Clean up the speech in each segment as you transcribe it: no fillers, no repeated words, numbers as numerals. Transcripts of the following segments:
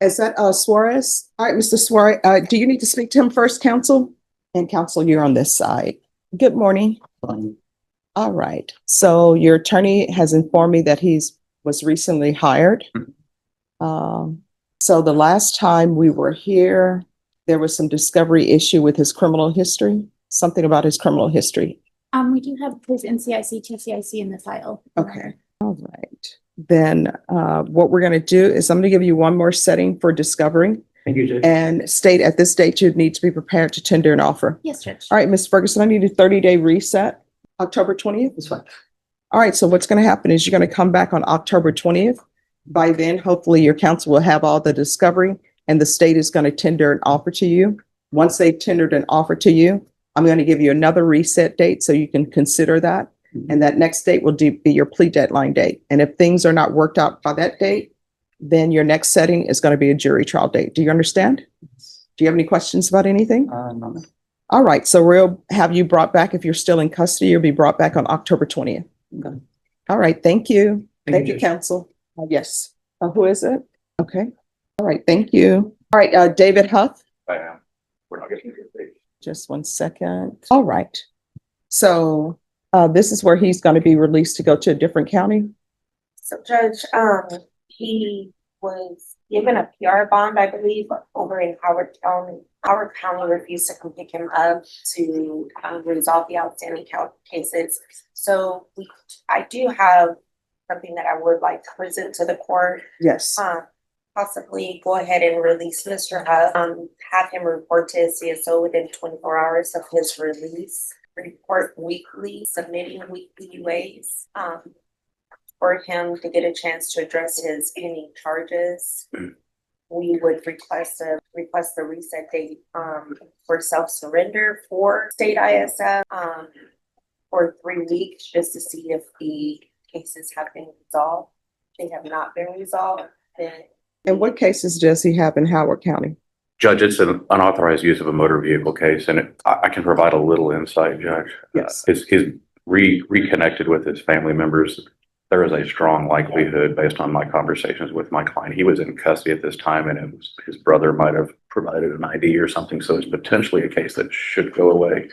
Is that Suarez? All right, Mr. Suarez, do you need to speak to him first, counsel? And counsel, you're on this side. Good morning. All right. So your attorney has informed me that was recently hired. So the last time we were here, there was some discovery issue with his criminal history, something about his criminal history. We do have his NCIC, TCIC in the file. Okay. All right. Then what we're going to do is I'm going to give you one more setting for discovery. Thank you, Judge. And state at this date, you need to be prepared to tender an offer. Yes, Judge. All right, Ms. Ferguson, I need a 30-day reset, October 20th. That's fine. All right, so what's going to happen is you're going to come back on October 20th. By then, hopefully your counsel will have all the discovery and the state is going to tender an offer to you. Once they've tendered an offer to you, I'm going to give you another reset date so you can consider that. And that next date will be your plea deadline date. And if things are not worked out by that date, then your next setting is going to be a jury trial date. Do you understand? Do you have any questions about anything? No. All right, so we'll have you brought back. If you're still in custody, you'll be brought back on October 20th. Okay. All right, thank you. Thank Thank you, you, Judge. counsel. Yes. Who is it? Okay. All right, thank you. All right, David Huff. I am. We're not getting a date. Just one second. All right. So this is where he's going to be released to go to a different county. So Judge, he was given a PR bond, I believe, over in Howard County. Howard County refused to come pick him up to resolve the outstanding cases. So I do have something that I would like to present to the court. Yes. Possibly go ahead and release Mr. Huff, have him report to his CSO within 24 hours of his release. Report weekly, submitting weekly UAs, for him to get a chance to address his pending charges. We would request the reset date for self-surrender for state ISF for 3 weeks, just to see if the cases have been resolved. They have not been resolved. Then And what cases does he have in Howard County? Judge, it's an unauthorized use of a motor vehicle case, and I can provide a little insight, Judge. Yes. He's reconnected with his family members. There is a strong likelihood, based on my conversations with my client, he was in custody at this time, and his brother might have provided an ID or something, so it's potentially a case that should go away.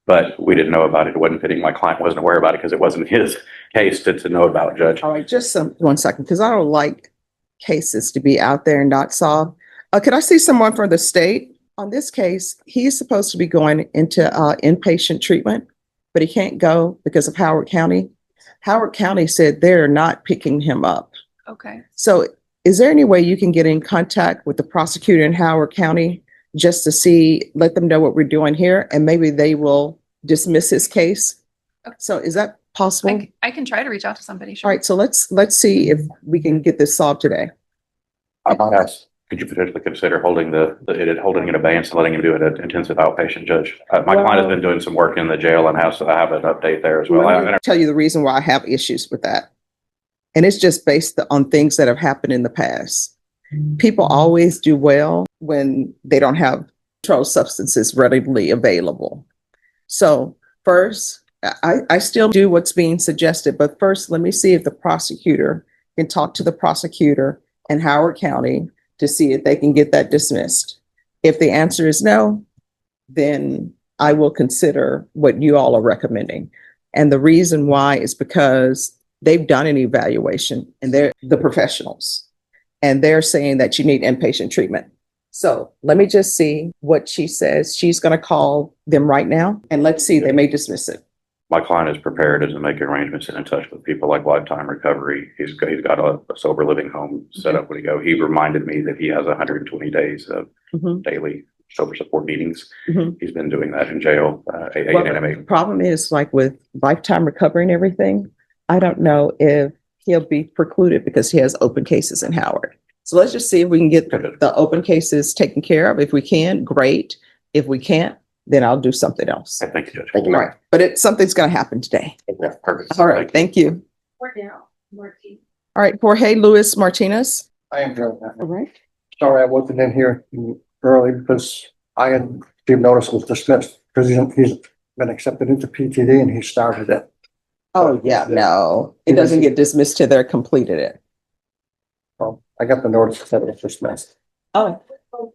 But we didn't know about it. It wasn't fitting. My client wasn't aware about it because it wasn't his case to know about, Judge. All right, just 1 second, because I don't like cases to be out there and not solved. Could I see someone from the state? On this case, he's supposed to be going into inpatient treatment, but he can't go because of Howard County. Howard County said they're not picking him up. Okay. So is there any way you can get in contact with the prosecutor in Howard County just to let them know what we're doing here, and maybe they will dismiss his case? Okay. So is that possible? I can try to reach out to somebody. Sure. All right, so let's see if we can get this solved today. I might ask, could you potentially consider holding holding in abeyance and letting him do it at intensive outpatient, Judge? My client has been doing some work in the jail and has to have an update there as well. Let me tell you the reason why I have issues with that. And it's just based on things that have happened in the past. People always do well when they don't have controlled substances readily available. So first, I still do what's being suggested, but first let me see if the prosecutor can talk to the prosecutor in Howard County to see if they can get that dismissed. If the answer is no, then I will consider what you all are recommending. And the reason why is because they've done an evaluation and they're the professionals and they're saying that you need inpatient treatment. So let me just see what she says. She's going to call them right now and let's see, they may dismiss it. My client is prepared to make arrangements and in touch with people like Lifetime Recovery. He's got a sober living home set up when he go. He reminded me that he has 120 days of daily sober support meetings. He's been doing that in jail. The problem is, like with Lifetime Recovery and everything, I don't know if he'll be precluded because he has open cases in Howard. So let's just see if we can get the open cases taken care of. If we can, great. If we can't, then I'll do something else. Thank you, Judge. All right, but something's going to happen today. Yeah, perfect. All right, thank you. All right, Jorge Luis Martinez. I am doing that. All right. Sorry, I wasn't in here early because I had received notice was dismissed because he's been accepted into PTD and he started it. Oh, yeah, no, it doesn't get dismissed till they're completed it. I got the notice that it was dismissed. Oh,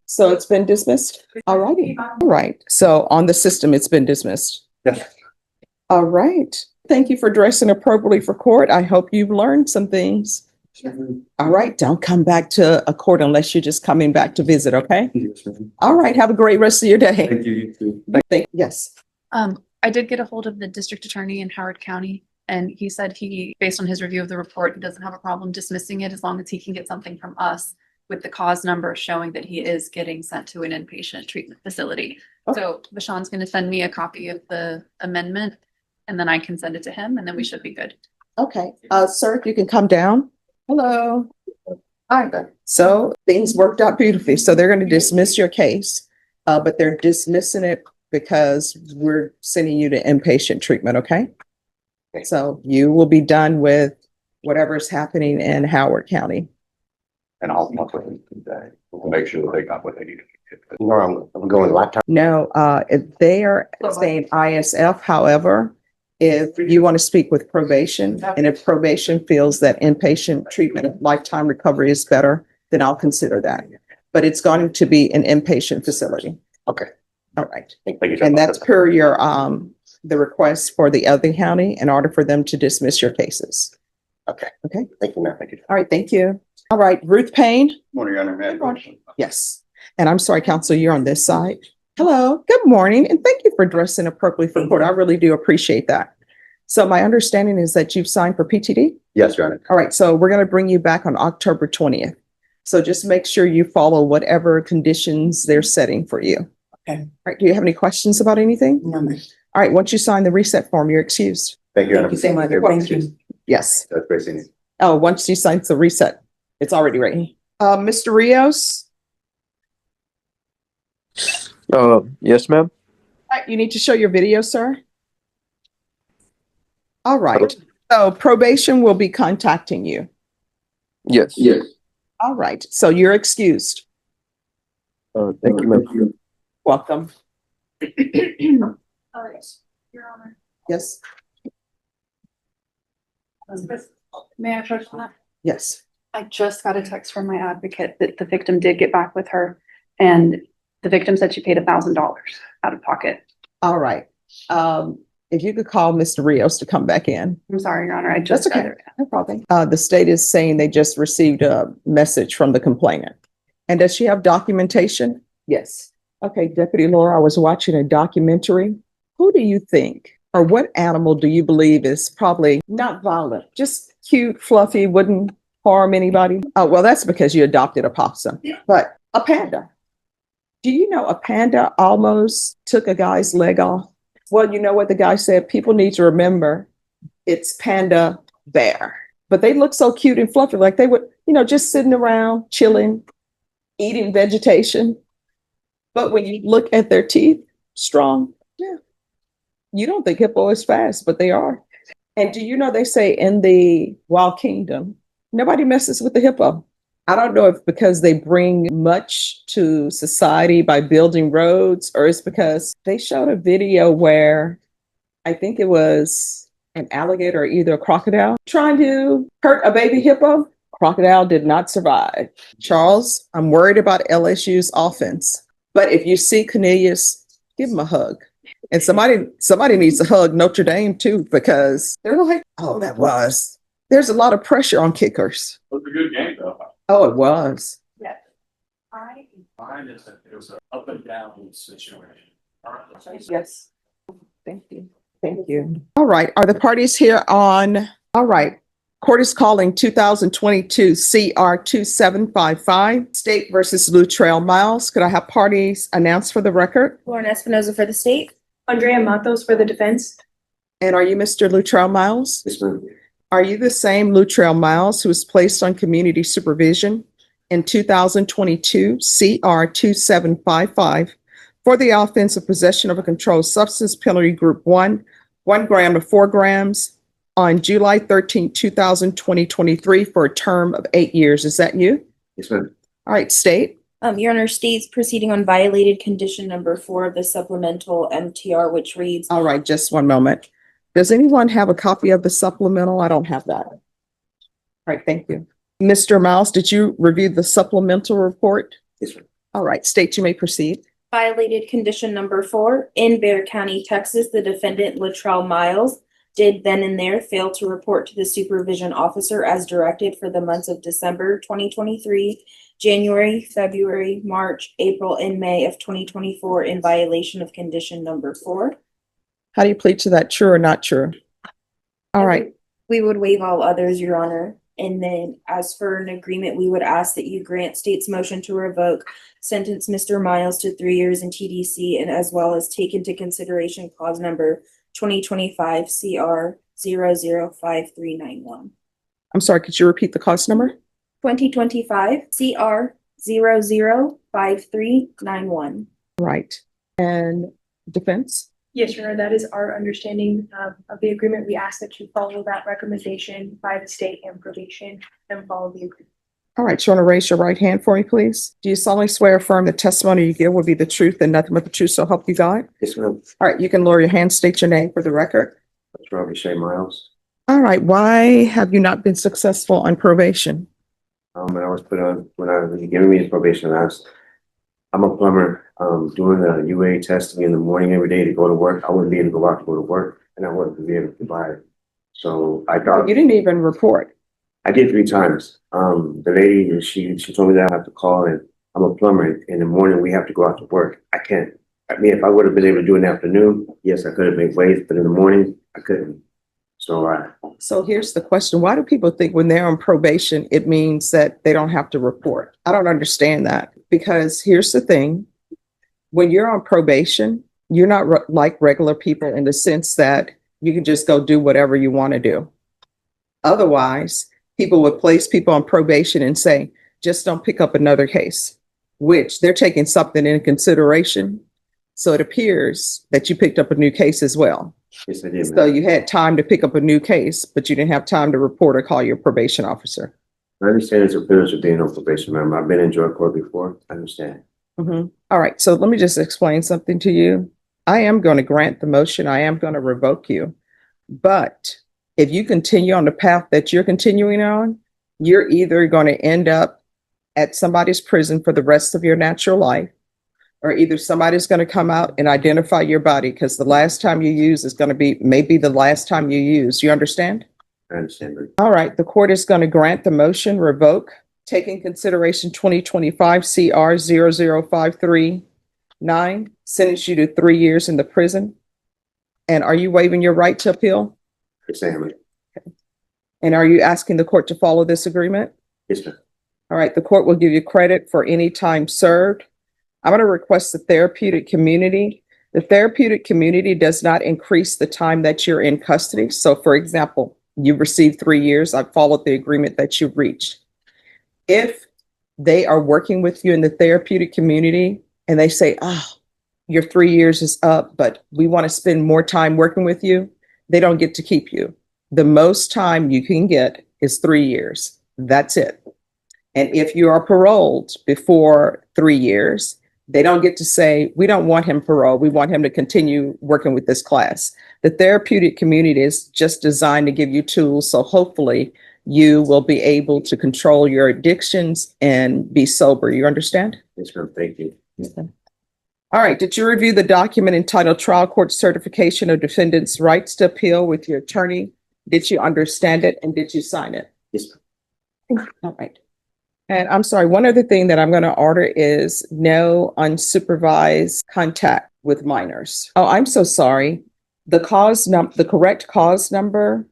so it's been dismissed? All righty. All right. So on the system, it's been dismissed. Yes. All right. Thank you for dressing appropriately for court. I hope you've learned some things. All right. Don't come back to a court unless you're just coming back to visit, okay? All right. Have a great rest of your day. Thank you, you too. Yes. I did get a hold of the district attorney in Howard County, and he said based on his review of the report, he doesn't have a problem dismissing it as long as he can get something from us with the cause number showing that he is getting sent to an inpatient treatment facility. Okay. So Vashon's going to send me a copy of the amendment, and then I can send it to him, and then we should be good. Okay. Sir, if you can come down. Hello. All right. So things worked out beautifully. So they're going to dismiss your case, but they're dismissing it because we're sending you to inpatient treatment, okay? So you will be done with whatever's happening in Howard County. And I'll talk with them today. We'll make sure that they got what they needed. No, I'm going lifetime. No, if they are saying ISF, however, if you want to speak with probation, and if probation feels that inpatient treatment of lifetime recovery is better, then I'll consider that. But it's going to be an inpatient facility. Okay. All right. Thank you. And that's per your, the request for the other county in order for them to dismiss your cases. Okay. Okay. Thank you, ma'am. Thank you. All right. Thank you. All right. Ruth Payne. Morning, Your Honor. Yes. And I'm sorry, counsel, you're on this side. Hello, good morning, and thank you for dressing appropriately for court. I really do appreciate that. So my understanding is that you've signed for PTD? Yes, Your Honor. All right, so we're going to bring you back on October 20th. So just make sure you follow whatever conditions they're setting for you. Okay. All right, do you have any questions about anything? No, ma'am. All right, once you sign the reset form, you're excused. Thank you, Your Honor. Thank you so much. Thank you. Yes. That's great seeing you. Oh, once you sign the reset, it's already ready. Mr. Rios? Yes, ma'am. All right, you need to show your video, sir. All right. So probation will be contacting you. Yes. Yes. All right. So you're excused. Thank you, ma'am. Welcome. Your Honor. Yes. May I approach that? Yes. I just got a text from my advocate that the victim did get back with her, and the victim said she paid $1,000 out of pocket. All right. If you could call Mr. Rios to come back in. I'm sorry, Your Honor. I just That's okay. got it. No problem. The state is saying they just received a message from the complainant. And does she have documentation? Yes. Okay, Deputy Laura, I was watching a documentary. Who do you think, or what animal do you believe is probably not violent, just cute, fluffy, wouldn't harm anybody? Oh, well, that's because you adopted a possum, but a panda. Do you know a panda almost took a guy's leg off? Well, you know what the guy said? People need to remember it's panda bear. But they look so cute and fluffy, like they would, just sitting around, chilling, eating vegetation. But when you look at their teeth, strong. Yeah. You don't think hippo is fast, but they are. And do you know they say in the wild kingdom, nobody messes with the hippo. I don't know if because they bring much to society by building roads, or it's because they showed a video where I think it was an alligator or either a crocodile trying to hurt a baby hippo. Crocodile did not survive. Charles, I'm worried about LSU's offense, but if you see Cornelius, give him a hug. And somebody needs to hug Notre Dame too, because they're like, oh, there's a lot of pressure on kickers. It was a good game though. Oh, it was. Yes. Mine is that it was an up and down situation. Yes. Thank you. Thank you. All right. Are the parties here on? All right. Court is calling 2022 CR 2755, State versus Luttrell Miles. Could I have parties announced for the record? Lauren Espinoza for the state. Andrea Matos for the defense. And are you Mr. Luttrell Miles? Yes, ma'am. Are you the same Luttrell Miles who was placed on community supervision in 2022 CR 2755 for the offense of possession of a controlled substance, penalty group 1, 1 gram to 4 grams, on July 13, 2023 for a term of 8 years? Is that you? Yes, ma'am. All right, state. Your Honor, state's proceeding on violated condition number 4 of the supplemental MTR, which reads, All right, just one moment. Does anyone have a copy of the supplemental? I don't have that. All right, thank you. Mr. Miles, did you review the supplemental report? Yes, ma'am. All right, state you may proceed. Violated condition number 4, in Bexar County, Texas, the defendant Latrell Miles did then and there fail to report to the supervision officer as directed for the months of December 2023, January, February, March, April, and May of 2024 in violation of condition number 4. How do you plead to that, true or not true? All right, We would waive all others, Your Honor. And then as for an agreement, we would ask that you grant state's motion to revoke, sentence Mr. Miles to 3 years in TDC, and as well as take into consideration clause number 2025 CR 005391. I'm sorry, could you repeat the cost number? 2025 CR 005391. Right. And defense? Yes, Your Honor, that is our understanding of the agreement. We ask that you follow that recommendation by the state and probation and follow the agreement. All right, you want to raise your right hand for me, please? Do you solemnly swear or affirm the testimony you give will be the truth and nothing but the truth, so help you God? Yes, ma'am. All right, you can lower your hand, state your name for the record. That's Robert Shea Miles. All right, why have you not been successful on probation? And I was put on, when I was giving me his probation, I'm a plumber, doing the UA testing in the morning every day to go to work. I wouldn't be able to go out to go to work, and I wouldn't be able to provide. So I thought, You didn't even report. I did 3 times. The lady, she told me that I have to call, and I'm a plumber. In the morning, we have to go out to work. I can't. I mean, if I would have been able to do it in the afternoon, yes, I could have made waves, but in the morning, I couldn't. So here's the question. Why do people think when they're on probation, it means that they don't have to report? I don't understand that, because here's the thing. When you're on probation, you're not like regular people in the sense that you can just go do whatever you want to do. Otherwise, people would place people on probation and say, just don't pick up another case, which they're taking something into consideration. So it appears that you picked up a new case as well. Yes, I did. So you had time to pick up a new case, but you didn't have time to report or call your probation officer. I understand it's a privilege of being on probation, ma'am. I've been in drug court before. I understand. All right, so let me just explain something to you. I am going to grant the motion. I am going to revoke you. But if you continue on the path that you're continuing on, you're either going to end up at somebody's prison for the rest of your natural life, or either somebody's going to come out and identify your body, because the last time you use is going to be maybe the last time you use. You understand? I understand, ma'am. All right, the court is going to grant the motion, revoke, taking consideration 2025 CR 005391, sentence you to 3 years in the prison. And are you waiving your right to appeal? Yes, I am. And are you asking the court to follow this agreement? Yes, ma'am. All right, the court will give you credit for any time served. I'm going to request the therapeutic community. The therapeutic community does not increase the time that you're in custody. So for example, you've received 3 years. I've followed the agreement that you've reached. If they are working with you in the therapeutic community and they say, oh, your 3 years is up, but we want to spend more time working with you, they don't get to keep you. The most time you can get is 3 years. That's it. And if you are paroled before 3 years, they don't get to say, we don't want him paroled. We want him to continue working with this class. The therapeutic community is just designed to give you tools. So hopefully you will be able to control your addictions and be sober. You understand? Yes, ma'am. Thank you. Okay. All right. Did you review the document entitled Trial Court Certification of Defendant's Rights to Appeal with your attorney? Did you understand it and did you sign it? Yes, ma'am. All right. And I'm sorry, one other thing that I'm going to order is no unsupervised contact with minors. Oh, I'm so sorry. The correct cause number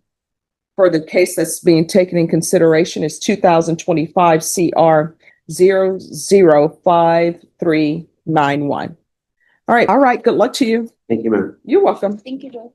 for the case that's being taken in consideration is 2025 CR 005391. All right. All right. Good luck to you. Thank you, ma'am. You're welcome. Thank you, Joe.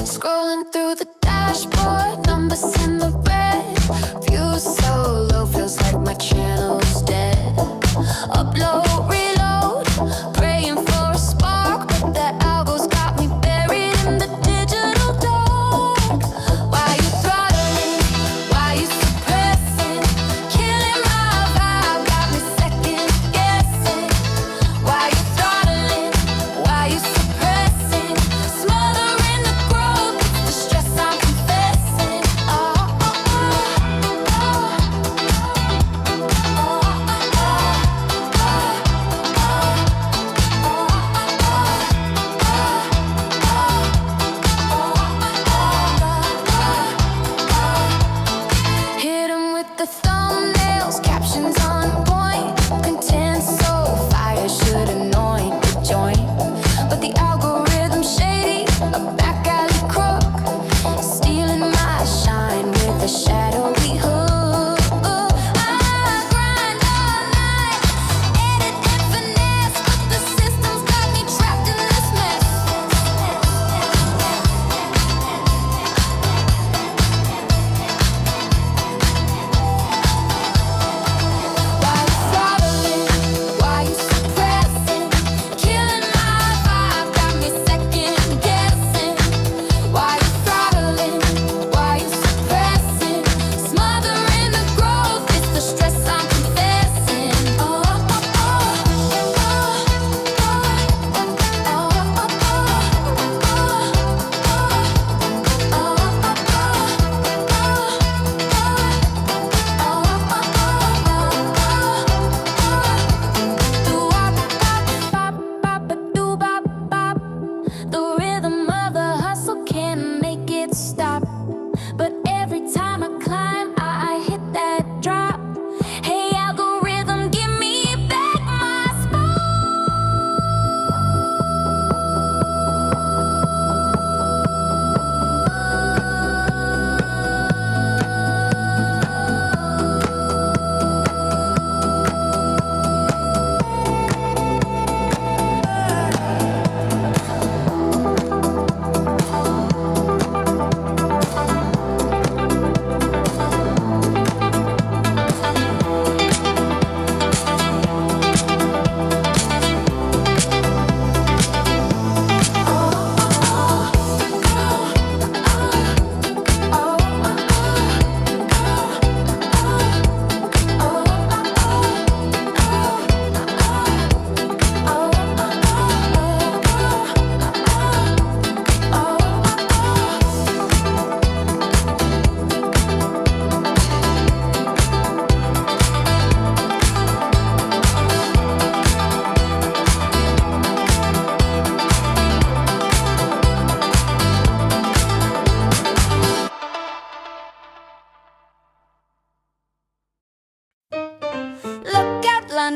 Scrolling through the dashboard, numbers in the red. View so low, feels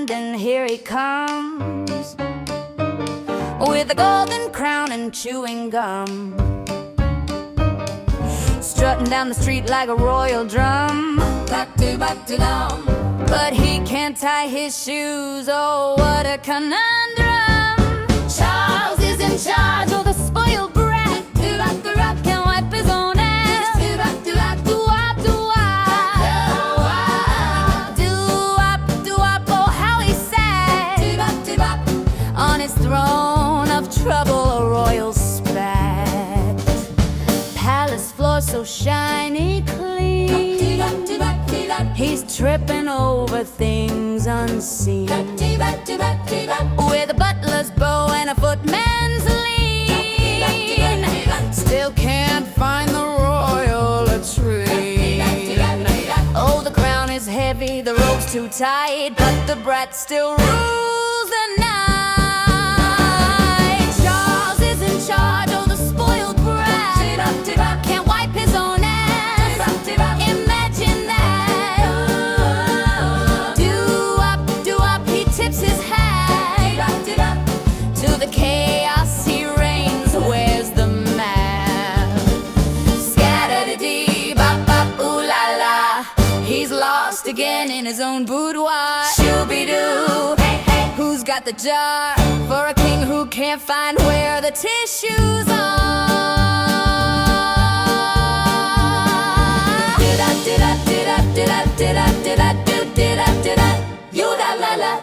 and here he comes with a golden crown and chewing gum, strutting down the street like a royal drum. But he can't tie his shoes, oh what a conundrum. Charles is in charge, oh the spoiled brat, can't wipe his own ass. Do-wop, oh how he sat on his throne of trouble, a royal spat. Palace floor so shiny clean, he's tripping over things unseen, with a butler's bow and a footman's lean. Still can't find the royal latrine. Oh, the crown is heavy, the rope's too tight, but the brat still rules the night. Charles is in charge, oh the spoiled brat, can't wipe his own ass. Imagine that. Do-up, he tips his hat to the chaos he reigns. Where's the map? Scatter-dee, bop, ooh la la. He's lost again in his own boudoir. Shooby-doo, hey, who's got the jar for a king who can't find where the tissues are? You la la la.